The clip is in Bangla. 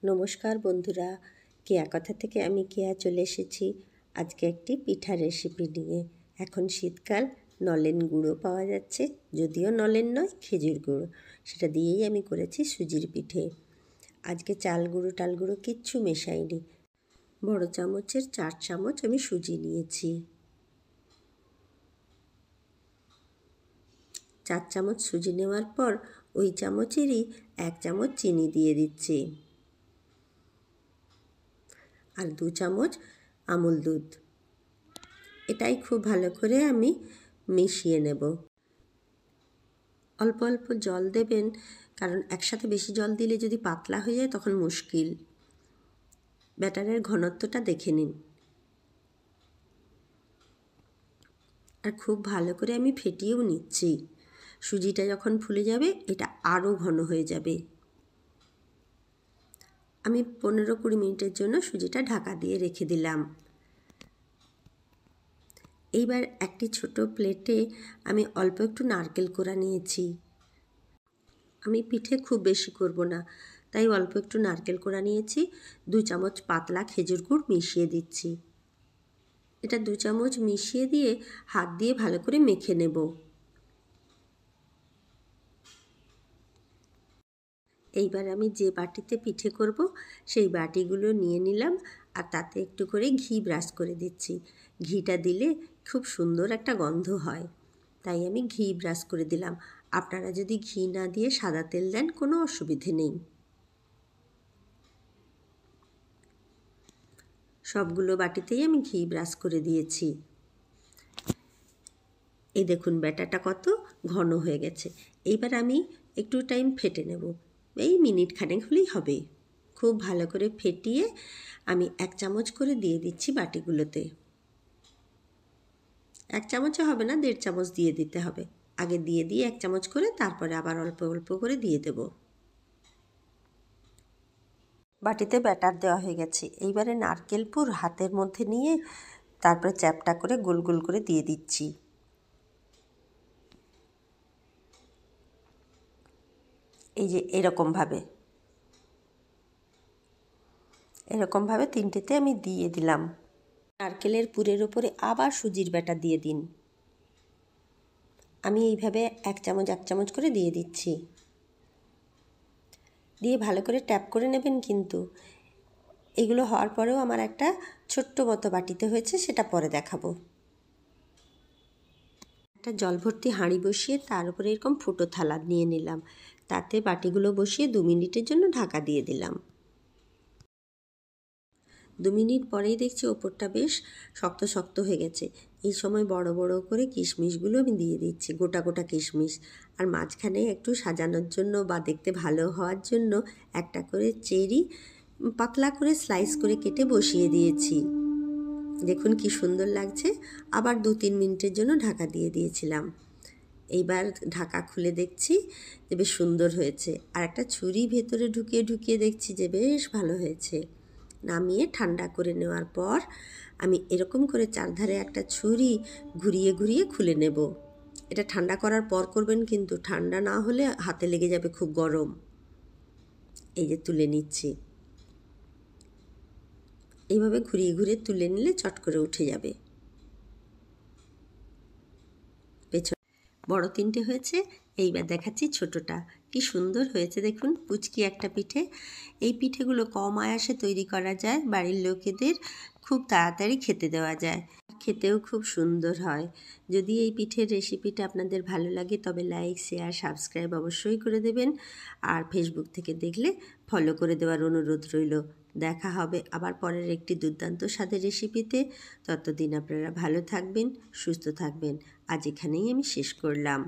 নমস্কার বন্ধুরা, কেয়া কথা থেকে আমি কেয়া চলে এসেছি আজকে একটি পিঠার রেসিপি নিয়ে। এখন শীতকাল, নলেন গুঁড়ো পাওয়া যাচ্ছে, যদিও নলেন নয়, খেজুর গুঁড়ো, সেটা দিয়েই আমি করেছি সুজির পিঠে। আজকে চাল গুঁড়ো টাল গুঁড়ো কিচ্ছু মেশাইনি। বড় চামচের 4 চামচ আমি সুজি নিয়েছি। 4 চামচ সুজি নেওয়ার পর ওই চামচেরই 1 চামচ চিনি দিয়ে দিচ্ছি, আর 2 চামচ আমুল দুধ। এটাই খুব ভালো করে আমি মিশিয়ে নেব। অল্প অল্প জল দেবেন, কারণ একসাথে বেশি জল দিলে যদি পাতলা হয়ে যায় তখন মুশকিল। ব্যাটারের ঘনত্বটা দেখে নিন। আর খুব ভালো করে আমি ফেটিয়েও নিচ্ছি। সুজিটা যখন ফুলে যাবে এটা আরও ঘন হয়ে যাবে। আমি 15-20 মিনিটের জন্য সুজিটা ঢাকা দিয়ে রেখে দিলাম। এইবার একটি ছোট প্লেটে আমি অল্প একটু নারকেল কোড়া নিয়েছি। আমি পিঠে খুব বেশি করব না, তাই অল্প একটু নারকেল কোড়া নিয়েছি। 2 চামচ পাতলা খেজুর গুড় মিশিয়ে দিচ্ছি। এটা 2 চামচ মিশিয়ে দিয়ে হাত দিয়ে ভালো করে মেখে নেব। এইবার আমি যে বাটিতে পিঠে করব সেই বাটিগুলো নিয়ে নিলাম, আর তাতে একটু করে ঘি ব্রাশ করে দিচ্ছি। ঘিটা দিলে খুব সুন্দর একটা গন্ধ হয়, তাই আমি ঘি ব্রাশ করে দিলাম। আপনারা যদি ঘি না দিয়ে সাদা তেল দেন কোনো অসুবিধে নেই। সবগুলো বাটিতেই আমি ঘি ব্রাশ করে দিয়েছি। এই দেখুন ব্যাটারটা কত ঘন হয়ে গেছে। এইবার আমি একটু টাইম ফেটে নেব, এই মিনিট খানেক হলেই হবে। খুব ভালো করে ফেটিয়ে আমি 1 চামচ করে দিয়ে দিচ্ছি বাটিগুলোতে। 1 চামচে হবে না, 1.5 চামচ দিয়ে দিতে হবে। আগে দিয়ে 1 চামচ করে, তারপরে আবার অল্প অল্প করে দিয়ে দেব। বাটিতে ব্যাটার দেওয়া হয়ে গেছে। এইবারে নারকেল পুর হাতের মধ্যে নিয়ে তারপরে চ্যাপটা করে গোল গোল করে দিয়ে দিচ্ছি। এই যে এরকমভাবে 3টেতে আমি দিয়ে দিলাম। নারকেলের পুরের ওপরে আবার সুজির ব্যাটার দিয়ে দিন। আমি এইভাবে 1 চামচ করে দিয়ে দিচ্ছি। দিয়ে ভালো করে ট্যাপ করে নেবেন কিন্তু। এগুলো হওয়ার পরেও আমার একটা ছোট্ট মতো বাটিতে হয়েছে, সেটা পরে দেখাবো। একটা জল ভর্তি হাঁড়ি বসিয়ে তার উপরে এরকম ফুটো থালা নিয়ে নিলাম। তাতে বাটিগুলো বসিয়ে 2 মিনিটের জন্য ঢাকা দিয়ে দিলাম। 2 মিনিট পরেই দেখছি ওপরটা বেশ শক্ত শক্ত হয়ে গেছে। এই সময় বড় বড় করে কিশমিশগুলো আমি দিয়ে দিচ্ছি, গোটা গোটা কিশমিশ। আর মাঝখানে একটু সাজানোর জন্য বা দেখতে ভালো হওয়ার জন্য একটা করে চেরি পাতলা করে স্লাইস করে কেটে বসিয়ে দিয়েছি। দেখুন কি সুন্দর লাগছে। আবার 2-3 মিনিটের জন্য ঢাকা দিয়ে দিয়েছিলাম। এইবার ঢাকা খুলে দেখছি যে বেশ সুন্দর হয়েছে। আর একটা ছুরি ভেতরে ঢুকিয়ে ঢুকিয়ে দেখছি যে বেশ ভালো হয়েছে। নামিয়ে ঠান্ডা করে নেওয়ার পর আমি এরকম করে চারধারে একটা ছুরি ঘুরিয়ে ঘুরিয়ে খুলে নেব। এটা ঠান্ডা করার পর করবেন, কিন্তু ঠান্ডা না হলে হাতে লেগে যাবে, খুব গরম। এই যে তুলে নিচ্ছি। এইভাবে ঘুরিয়ে ঘুরিয়ে তুলে নিলে চট করে উঠে যাবে। বড় 3টে হয়েছে, এইবার দেখাচ্ছি ছোটটা। কি সুন্দর হয়েছে দেখুন, পুচকি একটা পিঠে। এই পিঠেগুলো কম আয়াসে তৈরি করা যায়, বাড়ির লোকেদের খুব তাড়াতাড়ি খেতে দেওয়া যায়, খেতেও খুব সুন্দর হয়। যদি এই পিঠের রেসিপিটা আপনাদের ভালো লাগে তবে লাইক, শেয়ার, সাবস্ক্রাইব অবশ্যই করে দেবেন। আর ফেসবুক থেকে দেখলে ফলো করে দেওয়ার অনুরোধ রইল। দেখা হবে আবার পরের একটি দুর্দান্ত স্বাদের রেসিপিতে। ততদিন আপনারা ভালো থাকবেন, সুস্থ থাকবেন। আজ এখানেই আমি শেষ করলাম।